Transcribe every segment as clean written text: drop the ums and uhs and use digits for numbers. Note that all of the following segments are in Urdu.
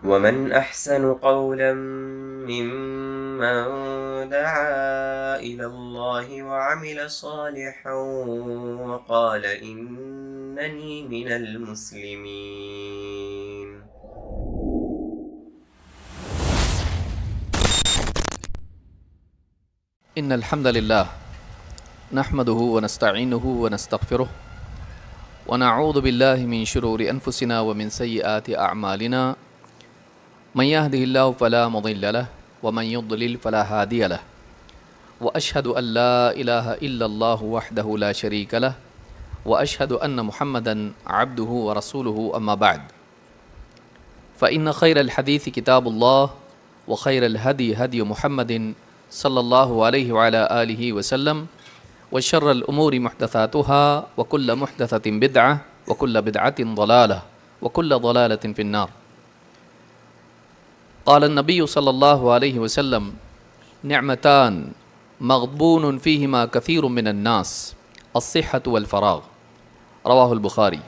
ومن أحسن قولا ممن دعا إلى الله وعمل صالحا وقال إنني من المسلمين. إن الحمد لله نحمده ونستعينه ونستغفره ونعوذ بالله من شرور أنفسنا ومن سيئات أعمالنا من يهده الله فلا مضل له ومن يضلل فلا هادي له وأشهد أن لا إله إلا الله وحده لا شريك له وأشهد أن محمدا عبده ورسوله أما بعد فإن خير الحديث كتاب الله وخير الهدي هدي محمد صلى الله عليه وعلى آله وسلم وشر الأمور محدثاتها وكل محدثة بدعة وكل بدعة ضلالة وكل ضلالة في النار. قال النبي صلى الله عليه وسلم نعمتان مغبون فيهما كثير من الناس الصحة والفراغ رواہ البخاری.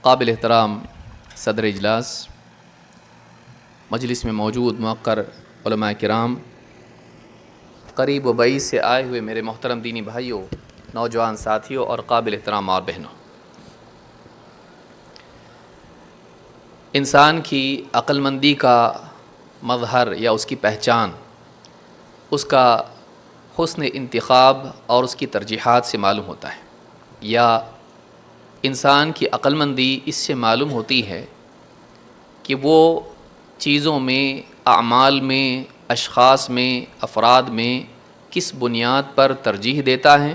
قابل احترام صدر اجلاس، مجلس میں موجود موقر علماء کرام، قریب و بعید سے آئے ہوئے میرے محترم دینی بھائیوں، نوجوان ساتھیوں اور قابل احترام اور بہنوں، انسان کی عقل مندی کا مظہر یا اس کی پہچان اس کا حسن انتخاب اور اس کی ترجیحات سے معلوم ہوتا ہے، یا انسان کی عقل مندی اس سے معلوم ہوتی ہے کہ وہ چیزوں میں، اعمال میں، اشخاص میں، افراد میں کس بنیاد پر ترجیح دیتا ہے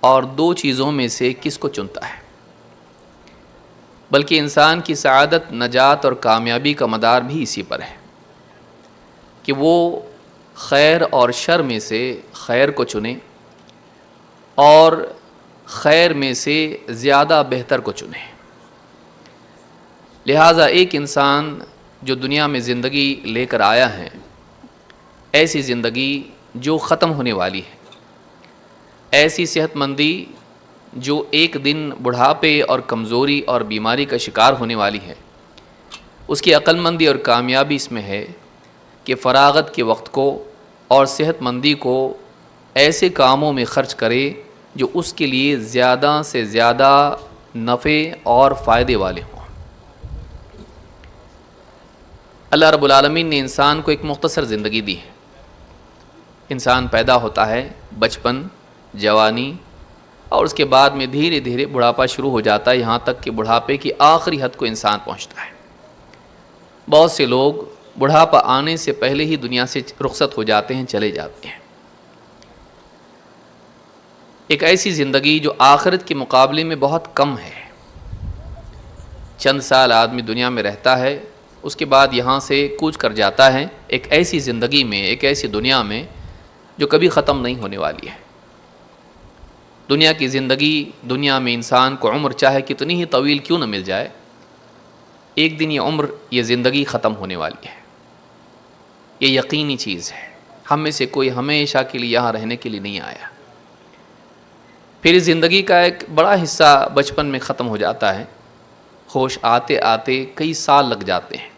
اور دو چیزوں میں سے کس کو چنتا ہے. بلکہ انسان کی سعادت، نجات اور کامیابی کا مدار بھی اسی پر ہے کہ وہ خیر اور شر میں سے خیر کو چنے اور خیر میں سے زیادہ بہتر کو چنے. لہٰذا ایک انسان جو دنیا میں زندگی لے کر آیا ہے، ایسی زندگی جو ختم ہونے والی ہے، ایسی صحت مندی جو ایک دن بڑھاپے اور کمزوری اور بیماری کا شکار ہونے والی ہے، اس کی عقل مندی اور کامیابی اس میں ہے کہ فراغت کے وقت کو اور صحت مندی کو ایسے کاموں میں خرچ کرے جو اس کے لیے زیادہ سے زیادہ نفع اور فائدے والے ہوں. اللہ رب العالمین نے انسان کو ایک مختصر زندگی دی ہے. انسان پیدا ہوتا ہے، بچپن، جوانی، اور اس کے بعد میں دھیرے دھیرے بڑھاپا شروع ہو جاتا ہے، یہاں تک کہ بڑھاپے کی آخری حد کو انسان پہنچتا ہے. بہت سے لوگ بڑھاپا آنے سے پہلے ہی دنیا سے رخصت ہو جاتے ہیں، چلے جاتے ہیں. ایک ایسی زندگی جو آخرت کے مقابلے میں بہت کم ہے. چند سال آدمی دنیا میں رہتا ہے، اس کے بعد یہاں سے کوچ کر جاتا ہے ایک ایسی زندگی میں، ایک ایسی دنیا میں جو کبھی ختم نہیں ہونے والی ہے. دنیا کی زندگی، دنیا میں انسان کو عمر چاہے کتنی ہی طویل کیوں نہ مل جائے، ایک دن یہ عمر، یہ زندگی ختم ہونے والی ہے. یہ یقینی چیز ہے. ہم میں سے کوئی ہمیشہ کے لیے یہاں رہنے کے لیے نہیں آیا. پھر اس زندگی کا ایک بڑا حصہ بچپن میں ختم ہو جاتا ہے. ہوش آتے آتے کئی سال لگ جاتے ہیں،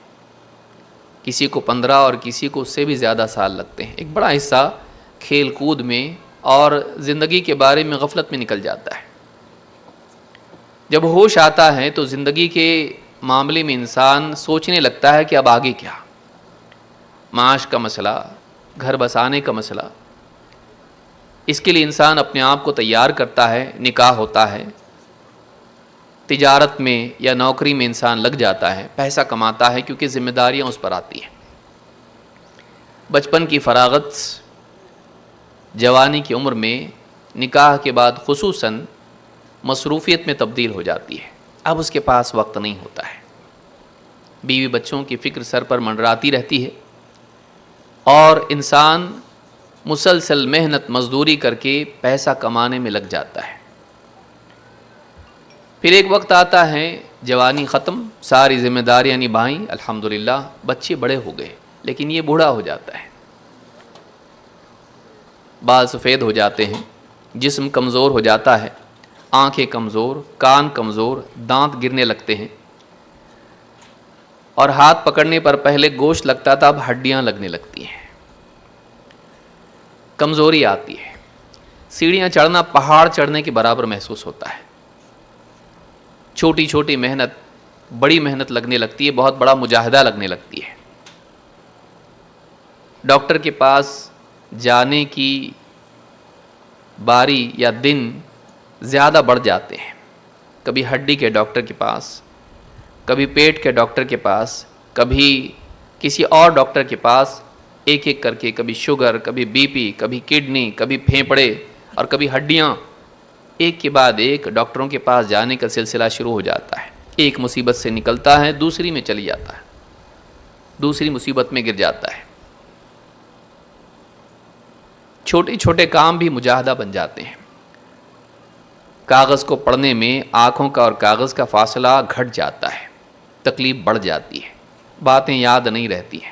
کسی کو 15 اور کسی کو اس سے بھی زیادہ سال لگتے ہیں. ایک بڑا حصہ کھیل کود میں اور زندگی کے بارے میں غفلت میں نکل جاتا ہے. جب ہوش آتا ہے تو زندگی کے معاملے میں انسان سوچنے لگتا ہے کہ اب آگے کیا. معاش کا مسئلہ، گھر بسانے کا مسئلہ، اس کے لیے انسان اپنے آپ کو تیار کرتا ہے. نکاح ہوتا ہے، تجارت میں یا نوکری میں انسان لگ جاتا ہے، پیسہ کماتا ہے کیونکہ ذمہ داریاں اس پر آتی ہیں. بچپن کی فراغت جوانی کی عمر میں نکاح کے بعد خصوصاً مصروفیت میں تبدیل ہو جاتی ہے. اب اس کے پاس وقت نہیں ہوتا ہے. بیوی بچوں کی فکر سر پر منڈراتی رہتی ہے اور انسان مسلسل محنت مزدوری کر کے پیسہ کمانے میں لگ جاتا ہے. پھر ایک وقت آتا ہے، جوانی ختم، ساری ذمہ داریاں نبھائیں، الحمدللہ بچے بڑے ہو گئے، لیکن یہ بوڑھا ہو جاتا ہے. بال سفید ہو جاتے ہیں، جسم کمزور ہو جاتا ہے آنکھیں کمزور، کان کمزور، دانت گرنے لگتے ہیں، اور ہاتھ پکڑنے پر پہلے گوشت لگتا تھا، اب ہڈیاں لگنے لگتی ہیں، کمزوری آتی ہے، سیڑھیاں چڑھنا پہاڑ چڑھنے کے برابر محسوس ہوتا ہے، چھوٹی چھوٹی محنت بڑی محنت لگنے لگتی ہے، بہت بڑا مجاہدہ لگنے لگتی ہے، ڈاکٹر کے پاس جانے کی باری یا دن زیادہ بڑھ جاتے ہیں، کبھی ہڈی کے ڈاکٹر کے پاس، کبھی پیٹ کے ڈاکٹر کے پاس، کبھی کسی اور ڈاکٹر کے پاس، ایک ایک کر کے، کبھی شوگر، کبھی بی پی، کبھی کڈنی، کبھی پھیپھڑے اور کبھی ہڈیاں، ایک کے بعد ایک ڈاکٹروں کے پاس جانے کا سلسلہ شروع ہو جاتا ہے، ایک مصیبت سے نکلتا ہے دوسری میں چلی جاتا ہے، دوسری مصیبت میں گر جاتا ہے، چھوٹے چھوٹے کام بھی مجاہدہ بن جاتے ہیں، کاغذ کو پڑھنے میں آنکھوں کا اور کاغذ کا فاصلہ گھٹ جاتا ہے، تکلیف بڑھ جاتی ہے، باتیں یاد نہیں رہتی ہیں،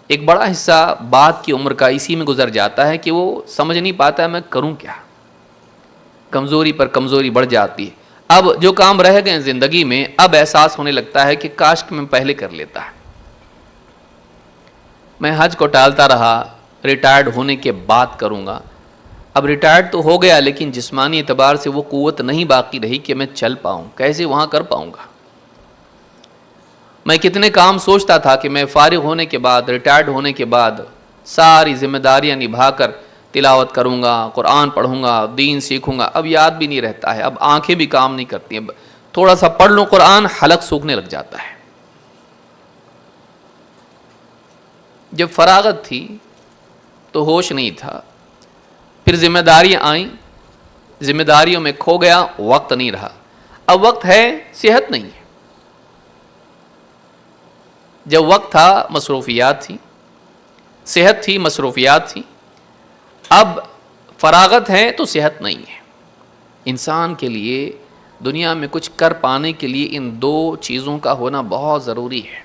ایک بڑا حصہ بعد کی عمر کا اسی میں گزر جاتا ہے کہ وہ سمجھ نہیں پاتا ہے میں کروں کیا، کمزوری پر کمزوری بڑھ جاتی ہے، اب جو کام رہ گئے زندگی میں اب احساس ہونے لگتا ہے کہ کاش کہ میں پہلے کر لیتا، میں حج کو ٹالتا رہا، ریٹائرڈ ہونے کے بعد کروں گا، اب ریٹائرڈ تو ہو گیا لیکن جسمانی اعتبار سے وہ قوت نہیں باقی رہی کہ میں چل پاؤں، کیسے وہاں کر پاؤں گا، میں کتنے کام سوچتا تھا کہ میں فارغ ہونے کے بعد، ریٹائرڈ ہونے کے بعد ساری ذمہ داریاں نبھا کر تلاوت کروں گا، قرآن پڑھوں گا، دین سیکھوں گا، اب یاد بھی نہیں رہتا ہے، اب آنکھیں بھی کام نہیں کرتی ہیں، تھوڑا سا پڑھ لوں قرآن حلق سوکھنے لگ جاتا ہے، جب فراغت تھی تو ہوش نہیں تھا، پھر ذمہ داریاں آئیں، ذمہ داریوں میں کھو گیا، وقت نہیں رہا، اب وقت ہے صحت نہیں ہے، جب وقت تھا مصروفیات تھی، صحت تھی مصروفیات تھی، اب فراغت ہے تو صحت نہیں ہے، انسان کے لیے دنیا میں کچھ کر پانے کے لیے ان دو چیزوں کا ہونا بہت ضروری ہے،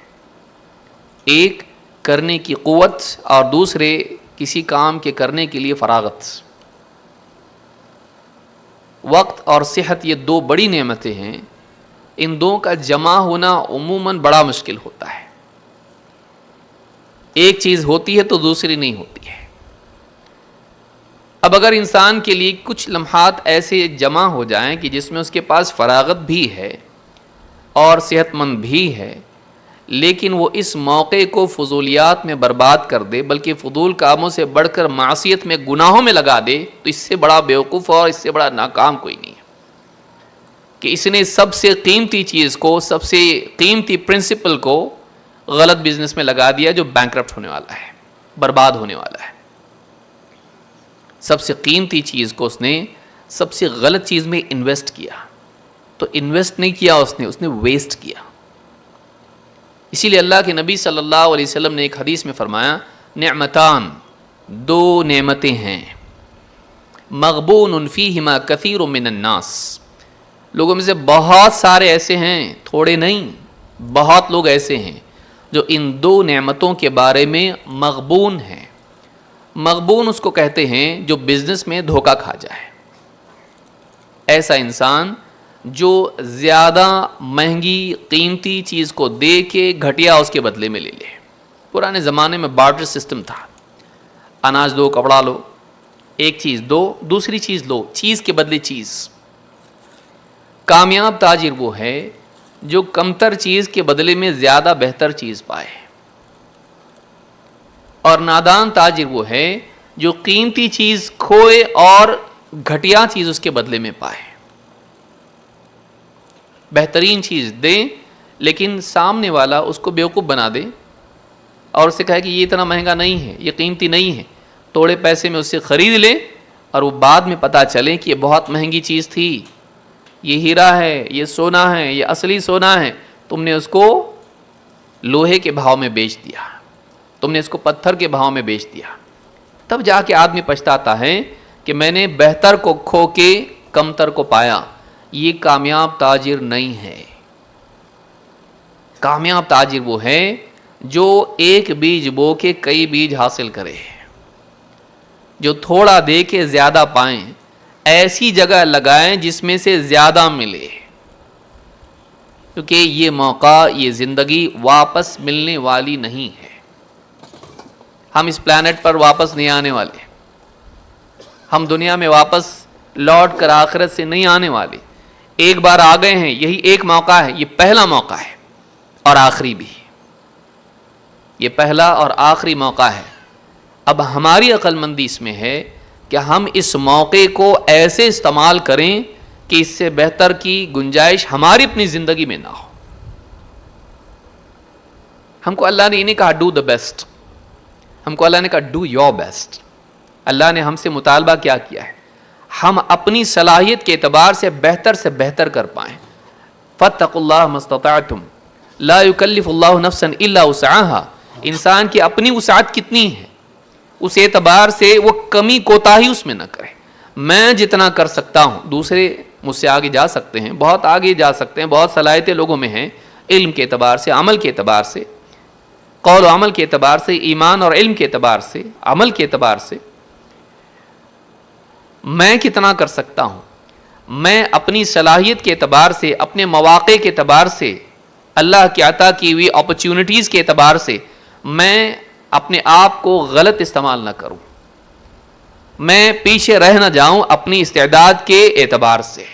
ایک کرنے کی قوت اور دوسرے کسی کام کے کرنے کے لیے فراغت، وقت اور صحت یہ دو بڑی نعمتیں ہیں، ان دو کا جمع ہونا عموماً بڑا مشکل ہوتا ہے، ایک چیز ہوتی ہے تو دوسری نہیں ہوتی ہے، اب اگر انسان کے لیے کچھ لمحات ایسے جمع ہو جائیں کہ جس میں اس کے پاس فراغت بھی ہے اور صحت مند بھی ہے، لیکن وہ اس موقع کو فضولیات میں برباد کر دے بلکہ فضول کاموں سے بڑھ کر معصیت میں گناہوں میں لگا دے، تو اس سے بڑا بیوقوف اور اس سے بڑا ناکام کوئی نہیں ہے کہ اس نے سب سے قیمتی چیز کو، سب سے قیمتی پرنسپل کو غلط بزنس میں لگا دیا جو بینکرپٹ ہونے والا ہے، برباد ہونے والا ہے، سب سے قیمتی چیز کو اس نے سب سے غلط چیز میں انویسٹ کیا، تو انویسٹ نہیں کیا اس نے ویسٹ کیا، اسی لیے اللہ کے نبی صلی اللہ علیہ وسلم نے ایک حدیث میں فرمایا نعمتان، دو نعمتیں ہیں، مغبون فیہما کثیر من الناس، لوگوں میں سے بہت سارے ایسے ہیں، تھوڑے نہیں، بہت لوگ ایسے ہیں جو ان دو نعمتوں کے بارے میں مغبون ہیں، مغبون اس کو کہتے ہیں جو بزنس میں دھوکہ کھا جائے، ایسا انسان جو زیادہ مہنگی قیمتی چیز کو دے کے گھٹیا اس کے بدلے میں لے لے، پرانے زمانے میں بارٹر سسٹم تھا، اناج دو کپڑا لو، ایک چیز دو دوسری چیز لو، چیز کے بدلے چیز، کامیاب تاجر وہ ہے جو کمتر چیز کے بدلے میں زیادہ بہتر چیز پائے، اور نادان تاجر وہ ہے جو قیمتی چیز کھوئے اور گھٹیا چیز اس کے بدلے میں پائے، بہترین چیز دے لیکن سامنے والا اس کو بیوقوف بنا دے اور اسے کہے کہ یہ اتنا مہنگا نہیں ہے، یہ قیمتی نہیں ہے، تھوڑے پیسے میں اس سے خرید لے اور وہ بعد میں پتہ چلے کہ یہ بہت مہنگی چیز تھی، یہ ہیرا ہے، یہ سونا ہے، یہ اصلی سونا ہے، تم نے اس کو لوہے کے بھاؤ میں بیچ دیا، تم نے اس کو پتھر کے بھاؤ میں بیچ دیا، تب جا کے آدمی پچھتاتا ہے کہ میں نے بہتر کو کھو کے کمتر کو پایا، یہ کامیاب تاجر نہیں ہے، کامیاب تاجر وہ ہے جو ایک بیج بو کے کئی بیج حاصل کرے، جو تھوڑا دے کے زیادہ پائیں، ایسی جگہ لگائیں جس میں سے زیادہ ملے، کیونکہ یہ موقع، یہ زندگی واپس ملنے والی نہیں ہے. ہم اس پلانٹ پر واپس نہیں آنے والے، ہم دنیا میں واپس لوٹ کر آخرت سے نہیں آنے والے. ایک بار آ گئے ہیں، یہی ایک موقع ہے، یہ پہلا موقع ہے اور آخری بھی. یہ پہلا اور آخری موقع ہے. اب ہماری عقل مندی اس میں ہے کہ ہم اس موقع کو ایسے استعمال کریں کہ اس سے بہتر کی گنجائش ہماری اپنی زندگی میں نہ ہو. ہم کو اللہ نے یہ نہیں کہا ڈو دا بیسٹ، ہم کو اللہ نے کہا ڈو یور بیسٹ. اللہ نے ہم سے مطالبہ کیا کیا ہے؟ ہم اپنی صلاحیت کے اعتبار سے بہتر کر پائیں. فاتقوا اللہ ما استطعتم لا یکلف اللہ نفسا الا وسعها. انسان کی اپنی وسعت کتنی ہے، اس اعتبار سے وہ کمی کوتاہی اس میں نہ کرے. میں جتنا کر سکتا ہوں، دوسرے مجھ سے آگے جا سکتے ہیں، بہت آگے جا سکتے ہیں، بہت صلاحیتیں لوگوں میں ہیں، علم کے اعتبار سے، عمل کے اعتبار سے، قول و عمل کے اعتبار سے، ایمان اور علم کے اعتبار سے، عمل کے اعتبار سے. میں کتنا کر سکتا ہوں؟ میں اپنی صلاحیت کے اعتبار سے، اپنے مواقع کے اعتبار سے، اللہ کی عطا کی ہوئی اپرچونٹیز کے اعتبار سے میں اپنے آپ کو غلط استعمال نہ کروں، میں پیچھے رہ نہ جاؤں اپنی استعداد کے اعتبار سے.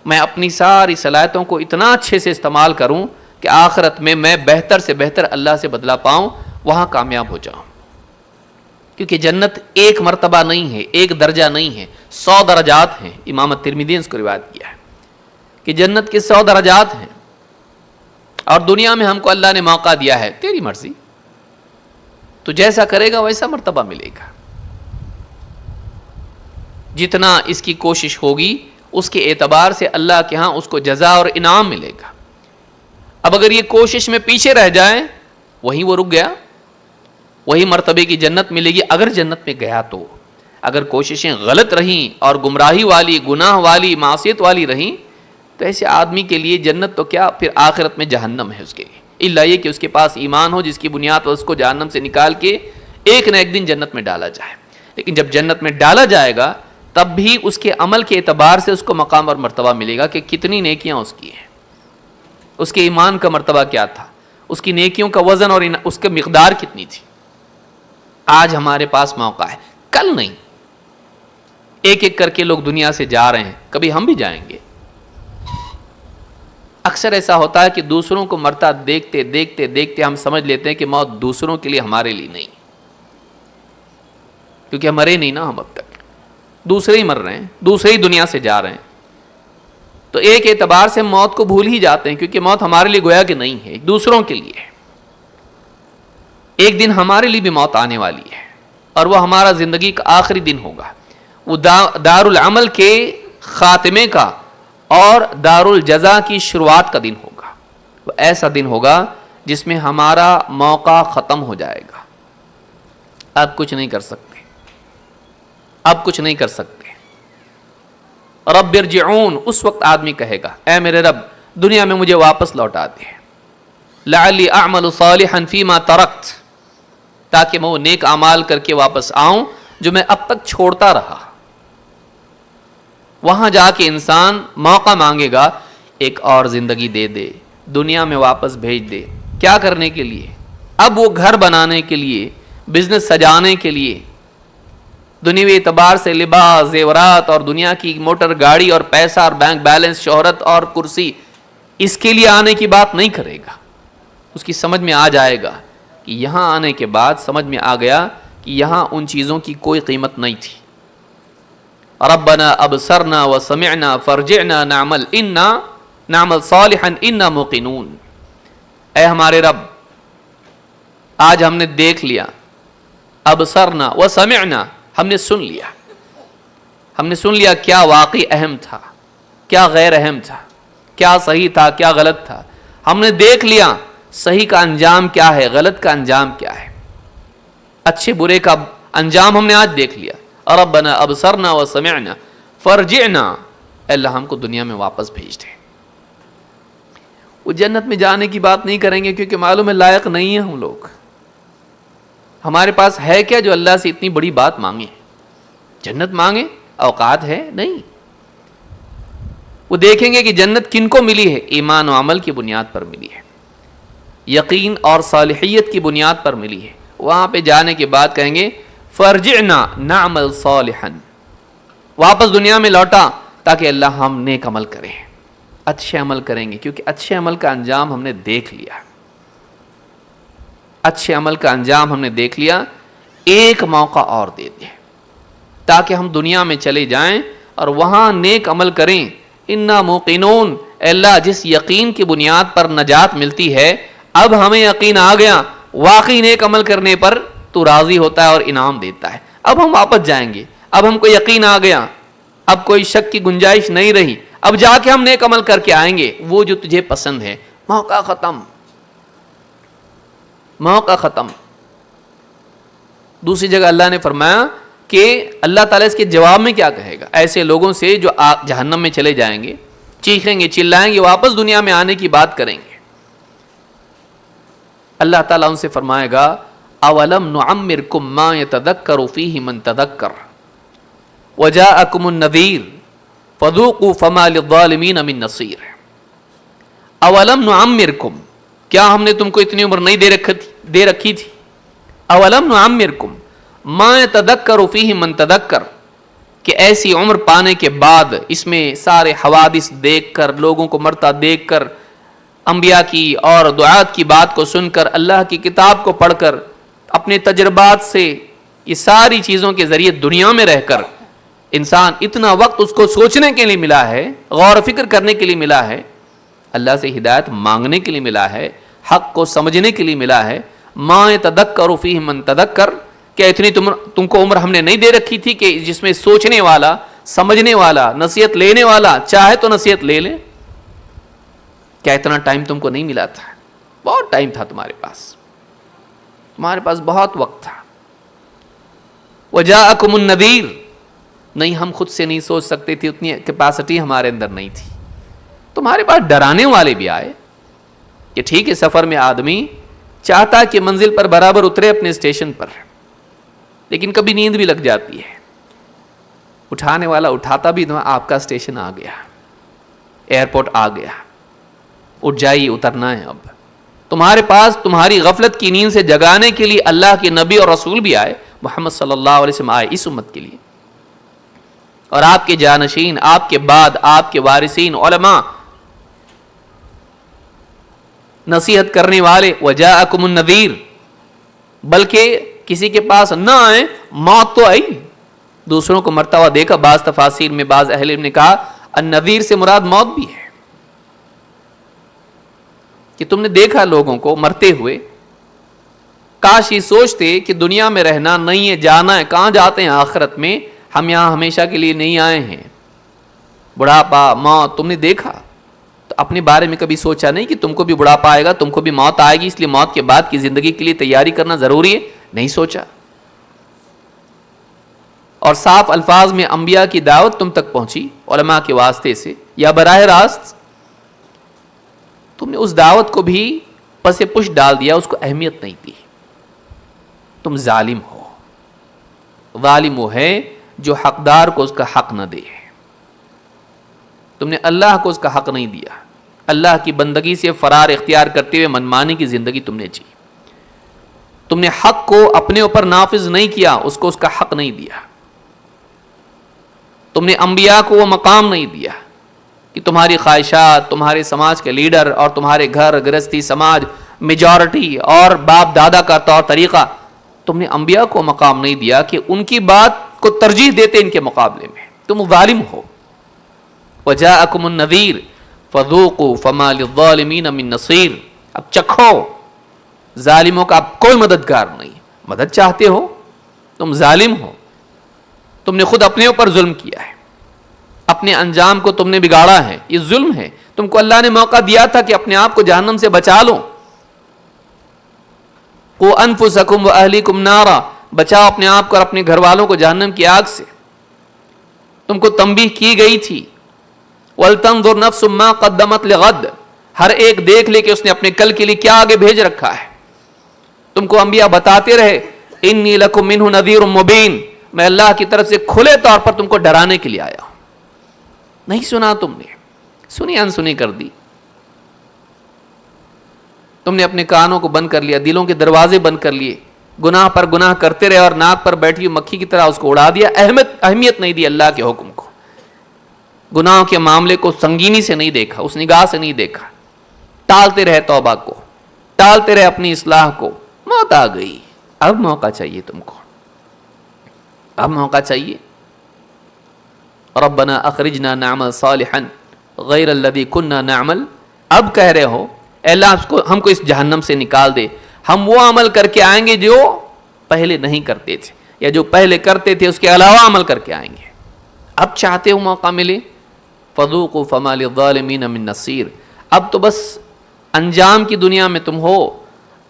میں اپنی ساری صلاحیتوں کو اتنا اچھے سے استعمال کروں کہ آخرت میں بہتر سے بہتر اللہ سے بدلہ پاؤں، وہاں کامیاب ہو جاؤں. کیونکہ جنت ایک مرتبہ نہیں ہے، ایک درجہ نہیں ہے، 100 درجات ہیں. امام ترمذی نے اس کو روایت کیا ہے کہ جنت کے 100 درجات ہیں. اور دنیا میں ہم کو اللہ نے موقع دیا ہے، تیری مرضی، تو جیسا کرے گا ویسا مرتبہ ملے گا. جتنا اس کی کوشش ہوگی اس کے اعتبار سے اللہ کے ہاں اس کو جزا اور انعام ملے گا. اب اگر یہ کوشش میں پیچھے رہ جائے، وہیں وہ رک گیا، وہی مرتبے کی جنت ملے گی اگر جنت میں گیا تو. اگر کوششیں غلط رہیں اور گمراہی والی، گناہ والی، معصیت والی رہیں تو ایسے آدمی کے لیے جنت تو کیا، پھر آخرت میں جہنم ہے اس کے لیے. الا یہ کہ اس کے پاس ایمان ہو جس کی بنیاد پر اس کو جہنم سے نکال کے ایک نہ ایک دن جنت میں ڈالا جائے. لیکن جب جنت میں ڈالا جائے گا تب بھی اس کے عمل کے اعتبار سے اس کو مقام اور مرتبہ ملے گا کہ کتنی نیکیاں اس کی ہیں، اس کے ایمان کا مرتبہ کیا تھا، اس کی نیکیوں کا وزن اور اس کی مقدار کتنی تھی. آج ہمارے پاس موقع ہے، کل نہیں. ایک ایک کر کے لوگ دنیا سے جا رہے ہیں، کبھی ہم بھی جائیں گے. اکثر ایسا ہوتا ہے کہ دوسروں کو مرتا دیکھتے دیکھتے دیکھتے ہم سمجھ لیتے ہیں کہ موت دوسروں کے لیے، ہمارے لیے نہیں، کیونکہ ہم مرے نہیں نا. ہم اب تک دوسرے ہی مر رہے ہیں، دوسرے ہی دنیا سے جا رہے ہیں. تو ایک اعتبار سے موت کو بھول ہی جاتے ہیں، کیونکہ موت ہمارے لیے گویا کہ نہیں ہے، دوسروں کے لیے ہے. ایک دن ہمارے لیے بھی موت آنے والی ہے اور وہ ہمارا زندگی کا آخری دن ہوگا. وہ دار العمل کے خاتمے کا اور دار الجزا کی شروعات کا دن ہوگا. وہ ایسا دن ہوگا جس میں ہمارا موقع ختم ہو جائے گا. اب کچھ نہیں کر سکتے، اب کچھ نہیں کر سکتے. رب ارجعون، اس وقت آدمی کہے گا اے میرے رب دنیا میں مجھے واپس لوٹا دے، لعلی اعمل صالحا فیما ترکت، تاکہ میں وہ نیک اعمال کر کے واپس آؤں جو میں اب تک چھوڑتا رہا. وہاں جا کے انسان موقع مانگے گا، ایک اور زندگی دے دے، دنیا میں واپس بھیج دے. کیا کرنے کے لیے؟ اب وہ گھر بنانے کے لیے، بزنس سجانے کے لیے، دنیوی اعتبار سے لباس، زیورات اور دنیا کی موٹر گاڑی اور پیسہ اور بینک بیلنس، شہرت اور کرسی، اس کے لیے آنے کی بات نہیں کرے گا. اس کی سمجھ میں آ جائے گا کہ یہاں آنے کے بعد سمجھ میں آ گیا کہ یہاں ان چیزوں کی کوئی قیمت نہیں تھی. ربنا ابصرنا وسمعنا فرجعنا نعمل صالحا انا موقنون. اے ہمارے رب، آج ہم نے دیکھ لیا، ابصرنا وسمعنا، ہم نے سن لیا. ہم نے سن لیا کیا واقعی اہم تھا، کیا غیر اہم تھا، کیا صحیح تھا، کیا غلط تھا. ہم نے دیکھ لیا صحیح کا انجام کیا ہے، غلط کا انجام کیا ہے، اچھے برے کا انجام ہم نے آج دیکھ لیا. ربنا ابصرنا وسمعنا فرجعنا، اللہ ہم کو دنیا میں واپس بھیج دے. وہ جنت میں جانے کی بات نہیں کریں گے کیونکہ معلوم ہے لائق نہیں ہے ہم لوگ. ہمارے پاس ہے کیا جو اللہ سے اتنی بڑی بات مانگے؟ جنت مانگے اوقات ہے نہیں. وہ دیکھیں گے کہ جنت کن کو ملی ہے؟ ایمان و عمل کی بنیاد پر ملی ہے, یقین اور صالحیت کی بنیاد پر ملی ہے. وہاں پہ جانے کے بعد کہیں گے فرجعنا نعمل صالحا, واپس دنیا میں لوٹا تاکہ اللہ ہم نیک عمل کریں, اچھے عمل کریں گے, کیونکہ اچھے عمل کا انجام ہم نے دیکھ لیا, اچھے عمل کا انجام ہم نے دیکھ لیا. ایک موقع اور دے دیں تاکہ ہم دنیا میں چلے جائیں اور وہاں نیک عمل کریں. انا موقنون, اے اللہ جس یقین کی بنیاد پر نجات ملتی ہے اب ہمیں یقین آ گیا, واقعی نیک عمل کرنے پر تو راضی ہوتا ہے اور انعام دیتا ہے. اب ہم واپس جائیں گے, اب ہم کو یقین آ گیا, اب کوئی شک کی گنجائش نہیں رہی, اب جا کے ہم نیک عمل کر کے آئیں گے وہ جو تجھے پسند ہے. موقع ختم, موقع ختم. دوسری جگہ اللہ نے فرمایا کہ اللہ تعالیٰ اس کے جواب میں کیا کہے گا ایسے لوگوں سے جو جہنم میں چلے جائیں گے, چیخیں گے, چلائیں گے, واپس دنیا میں آنے کی بات کریں گے. اللہ تعالیٰ ان سے فرمائے گا اولم نعمرکم ما یتذکر فیہ من تذکر وجاءکم النذیر فذوقوا فما للظالمین من نصیر. اولم نعمرکم, کیا ہم نے تم کو اتنی عمر نہیں دے رکھی تھی؟ اولم نعمرکم ما یتذکر فیہ من تذکر, کہ ایسی عمر پانے کے بعد اس میں سارے حوادث دیکھ کر, لوگوں کو مرتا دیکھ کر, انبیاء کی اور دعات کی بات کو سن کر, اللہ کی کتاب کو پڑھ کر, اپنے تجربات سے یہ ساری چیزوں کے ذریعے دنیا میں رہ کر انسان اتنا وقت اس کو سوچنے کے لیے ملا ہے, غور و فکر کرنے کے لیے ملا ہے, اللہ سے ہدایت مانگنے کے لیے ملا ہے, حق کو سمجھنے کے لیے ملا ہے. ما یتذکر فیہ من تذکر, کیا اتنی تم کو عمر ہم نے نہیں دے رکھی تھی کہ جس میں سوچنے والا, سمجھنے والا, نصیحت لینے والا چاہے تو نصیحت لے لے؟ کیا اتنا ٹائم تم کو نہیں ملا تھا؟ بہت ٹائم تھا تمہارے پاس بہت وقت تھا. وجاءکم النذیر, نہیں ہم خود سے نہیں سوچ سکتے تھے, اتنی کیپیسٹی ہمارے اندر نہیں تھی. تمہارے پاس ڈرانے والے بھی آئے کہ ٹھیک ہے سفر میں آدمی چاہتا کہ منزل پر برابر اترے اپنے اسٹیشن پر, لیکن کبھی نیند بھی لگ جاتی ہے. اٹھانے والا اٹھاتا بھی, آپ کا اسٹیشن آ گیا, ایئرپورٹ آ گیا, اٹھ جائیے, اترنا ہے. اب تمہارے پاس تمہاری غفلت کی نیند سے جگانے کے لیے اللہ کے نبی اور رسول بھی آئے, محمد صلی اللہ علیہ وسلم آئے اس امت کے لیے, اور آپ کے جانشین, آپ کے بعد آپ کے وارثین, علماء, نصیحت کرنے والے. وجاءکم النذیر, بلکہ کسی کے پاس نہ آئے, موت تو آئی, دوسروں کو مرتا ہوا دیکھا. بعض تفاسیر میں بعض اہل علم نے کہا النذیر سے مراد موت بھی ہے, کہ تم نے دیکھا لوگوں کو مرتے ہوئے. کاش یہ سوچتے کہ دنیا میں رہنا نہیں ہے, جانا ہے, کہاں جاتے ہیں آخرت میں, ہم یہاں ہمیشہ کے لیے نہیں آئے ہیں. بڑھاپا, موت تم نے دیکھا تو اپنے بارے میں کبھی سوچا نہیں کہ تم کو بھی بڑھاپا آئے گا, تم کو بھی موت آئے گی, اس لیے موت کے بعد کی زندگی کے لیے تیاری کرنا ضروری ہے؟ نہیں سوچا. اور صاف الفاظ میں انبیاء کی دعوت تم تک پہنچی علماء کے واسطے سے یا براہ راست, تم نے اس دعوت کو بھی پس پش ڈال دیا, اس کو اہمیت نہیں دی. تم ظالم ہو. ظالم وہ ہے جو حقدار کو اس کا حق نہ دے. تم نے اللہ کو اس کا حق نہیں دیا, اللہ کی بندگی سے فرار اختیار کرتے ہوئے منمانی کی زندگی تم نے جی. تم نے حق کو اپنے اوپر نافذ نہیں کیا, اس کو اس کا حق نہیں دیا. تم نے انبیاء کو وہ مقام نہیں دیا کہ تمہاری خواہشات, تمہارے سماج کے لیڈر اور تمہارے گھر گرہستی سماج, میجورٹی اور باپ دادا کا طور طریقہ, تم نے انبیاء کو مقام نہیں دیا کہ ان کی بات کو ترجیح دیتے ان کے مقابلے میں. تم ظالم ہو. وجاءکم النذیر فذوقوا فما للظالمین من نصیر. اب چکھو, ظالموں کا اب کوئی مددگار نہیں. مدد چاہتے ہو, تم ظالم ہو, تم نے خود اپنے اوپر ظلم کیا ہے, اپنے انجام کو تم نے بگاڑا ہے, یہ ظلم ہے. تم کو اللہ نے موقع دیا تھا کہ اپنے آپ کو جہنم سے بچا لو. قوا انفسکم واہلیکم نارا, بچاؤ اپنے آپ کو اور اپنے گھر والوں کو جہنم کی آگ سے. تم کو تنبیہ کی گئی تھی وَلْتَنْظُرْ نَفْسٌ مَا قَدَّمَتْ لِغَدٍ, ہر ایک دیکھ لے کہ اس نے اپنے کل کے لیے کیا آگے بھیج رکھا ہے. تم کو انبیاء بتاتے رہے انی لکم منہ نذیر مبین, میں اللہ کی طرف سے کھلے طور پر تم کو ڈرانے کے لیے آیا ہوں. نہیں سنا تم نے, سنی انسنی کر دی. تم نے اپنے کانوں کو بند کر لیا, دلوں کے دروازے بند کر لیے, گناہ پر گناہ کرتے رہے اور ناک پر بیٹھی ہوئی مکھی کی طرح اس کو اڑا دیا. اہمیت نہیں دی اللہ کے حکم کو, گناہوں کے معاملے کو سنگینی سے نہیں دیکھا, اس نگاہ سے نہیں دیکھا. ٹالتے رہے توبہ کو, ٹالتے رہے اپنی اصلاح کو. موت آ گئی, اب موقع چاہیے تم کو, اب موقع چاہیے. ربنا اخرجنا نعمل صالحا غیر الذی کننا نعمل. اب کہہ رہے ہو اے اللہ ہم کو اس جہنم سے نکال دے, ہم وہ عمل کر کے آئیں گے جو پہلے نہیں کرتے تھے, یا جو پہلے کرتے تھے اس کے علاوہ عمل کر کے آئیں گے. اب چاہتے ہو موقع ملے. فذوقوا فما للظالمین من نصیر. اب تو بس انجام کی دنیا میں تم ہو,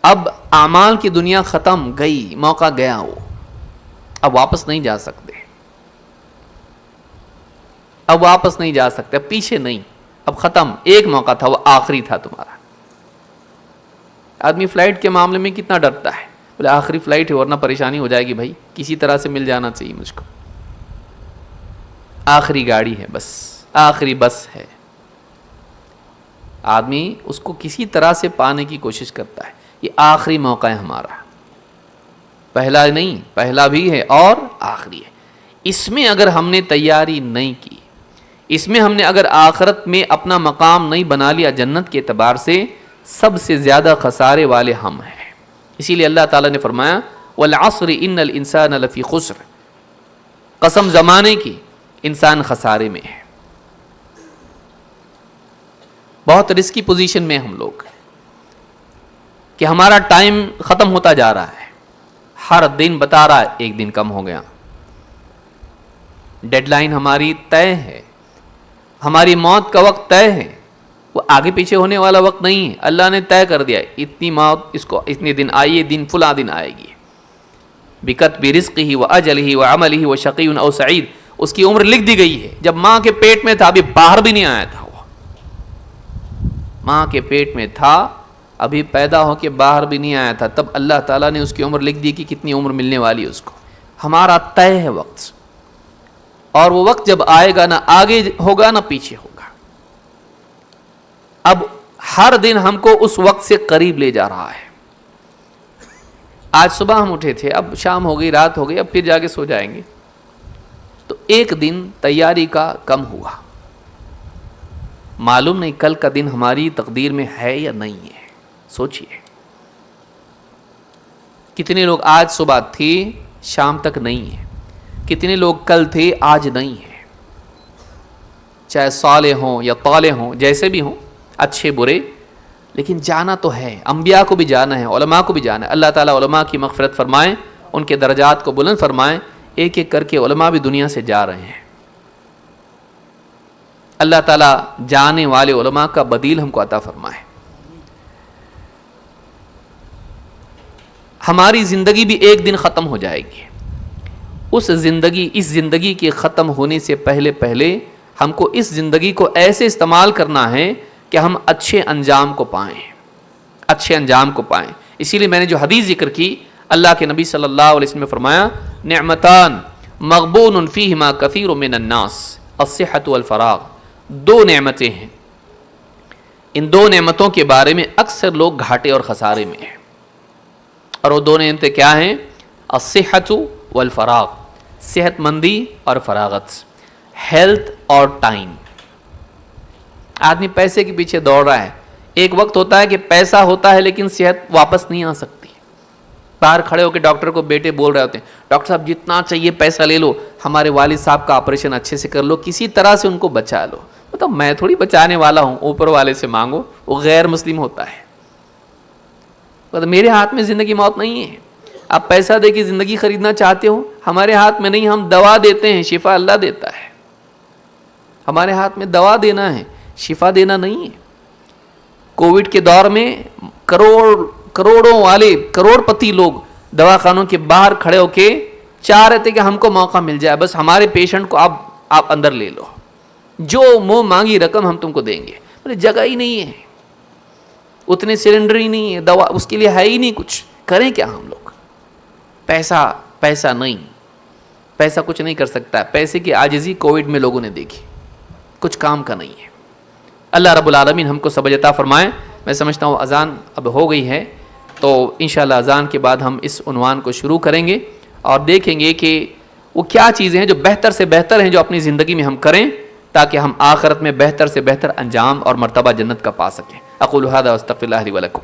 اب اعمال کی دنیا ختم گئی, موقع گیا ہو, اب واپس نہیں جا سکتے, اب واپس نہیں جا سکتے, اب پیچھے نہیں, اب ختم. ایک موقع تھا, وہ آخری تھا تمہارا. آدمی فلائٹ کے معاملے میں کتنا ڈرتا ہے, بولے آخری فلائٹ ہے ورنہ پریشانی ہو جائے گی, بھائی کسی طرح سے مل جانا چاہیے مجھ کو, آخری گاڑی ہے, بس آخری بس ہے. آدمی اس کو کسی طرح سے پانے کی کوشش کرتا ہے. یہ آخری موقع ہے ہمارا, پہلا نہیں, پہلا بھی ہے اور آخری ہے. اس میں اگر ہم نے تیاری نہیں کی, اس میں ہم نے اگر آخرت میں اپنا مقام نہیں بنا لیا جنت کے اعتبار سے, سب سے زیادہ خسارے والے ہم ہیں. اسی لیے اللہ تعالیٰ نے فرمایا والعصر ان الانسان لفی خسر, قسم زمانے کی, انسان خسارے میں ہے. بہت رسکی پوزیشن میں ہم لوگ کہ ہمارا ٹائم ختم ہوتا جا رہا ہے. ہر دن بتا رہا ہے ایک دن کم ہو گیا, ڈیڈ لائن ہماری طے ہے, ہماری موت کا وقت طے ہے, وہ آگے پیچھے ہونے والا وقت نہیں ہے. اللہ نے طے کر دیا اتنی موت اس کو اتنے دن آئی, دن فلاں دن آئے گی. بکتب رزقہ و اجلہ و عملہ و شقی او سعید, اس کی عمر لکھ دی گئی ہے. جب ماں کے پیٹ میں تھا, ابھی باہر بھی نہیں آیا تھا, وہ ماں کے پیٹ میں تھا, ابھی پیدا ہو کے باہر بھی نہیں آیا تھا, تب اللہ تعالیٰ نے اس کی عمر لکھ دی کہ کتنی عمر ملنے والی ہے اس کو. ہمارا طے ہے وقت, اور وہ وقت جب آئے گا نہ آگے ہوگا نہ پیچھے ہوگا. اب ہر دن ہم کو اس وقت سے قریب لے جا رہا ہے. آج صبح ہم اٹھے تھے, اب شام ہو گئی, رات ہو گئی, اب پھر جا کے سو جائیں گے. تو ایک دن تیاری کا کم ہوا. معلوم نہیں کل کا دن ہماری تقدیر میں ہے یا نہیں ہے. سوچئے کتنے لوگ آج صبح تھے شام تک نہیں ہے, کتنے لوگ کل تھے آج نہیں ہے. چاہے صالح ہوں یا طالح ہوں, جیسے بھی ہوں, اچھے برے, لیکن جانا تو ہے. انبیاء کو بھی جانا ہے, علماء کو بھی جانا ہے. اللہ تعالیٰ علماء کی مغفرت فرمائیں, ان کے درجات کو بلند فرمائیں. ایک ایک کر کے علماء بھی دنیا سے جا رہے ہیں. اللہ تعالیٰ جانے والے علماء کا بدیل ہم کو عطا فرمائے. ہماری زندگی بھی ایک دن ختم ہو جائے گی. اس زندگی کے ختم ہونے سے پہلے ہم کو اس زندگی کو ایسے استعمال کرنا ہے کہ ہم اچھے انجام کو پائیں, اچھے انجام کو پائیں. اسی لیے میں نے جو حدیث ذکر کی, اللہ کے نبی صلی اللہ علیہ وسلم نے فرمایا نعمتان مغبون فیہما کثیر من الناس الصحۃ والفراغ. دو نعمتیں ہیں, ان دو نعمتوں کے بارے میں اکثر لوگ گھاٹے اور خسارے میں ہیں. اور وہ دو نعمتیں کیا ہیں؟ الصحۃ والفراغ, صحت مندی اور فراغت, ہیلتھ اور ٹائم. آدمی پیسے کے پیچھے دوڑ رہا ہے. ایک وقت ہوتا ہے کہ پیسہ ہوتا ہے لیکن صحت واپس نہیں آ سکتی. باہر کھڑے ہو کے ڈاکٹر کو بیٹے بول رہے ہوتے ہیں, ڈاکٹر صاحب جتنا چاہیے پیسہ لے لو, ہمارے والد صاحب کا آپریشن اچھے سے کر لو, کسی طرح سے ان کو بچا لو. مطلب میں تھوڑی بچانے والا ہوں, اوپر والے سے مانگو, وہ غیر مسلم ہوتا ہے. مطلب میرے ہاتھ میں زندگی موت نہیں ہے. آپ پیسہ دے کے زندگی خریدنا چاہتے ہو, ہمارے ہاتھ میں نہیں. ہم دوا دیتے ہیں, شفا اللہ دیتا ہے. ہمارے ہاتھ میں دوا دینا ہے, شفا دینا نہیں ہے. کووڈ کے دور میں کروڑوں والے کروڑ پتی لوگ دواخانوں کے باہر کھڑے ہو کے چاہ رہے تھے کہ ہم کو موقع مل جائے, بس ہمارے پیشنٹ کو آپ اندر لے لو, جو منہ مانگی رقم ہم تم کو دیں گے. جگہ ہی نہیں ہے, اتنے سلنڈر ہی نہیں ہے, دوا اس کے لیے ہے ہی نہیں کچھ. کریں کیا ہم لوگ؟ پیسہ نہیں. پیسہ کچھ نہیں کر سکتا ہے. پیسے کی عاجزی کووڈ میں لوگوں نے دیکھی, کچھ کام کا نہیں ہے. اللہ رب العالمین ہم کو سمجھ عطا فرمائے. میں سمجھتا ہوں اذان اب ہو گئی ہے, تو انشاءاللہ اذان کے بعد ہم اس عنوان کو شروع کریں گے اور دیکھیں گے کہ وہ کیا چیزیں ہیں جو بہتر سے بہتر ہیں جو اپنی زندگی میں ہم کریں تاکہ ہم آخرت میں بہتر سے بہتر انجام اور مرتبہ جنت کا پا سکیں. اقول ھذا واستغفر اللہ لی ولکم.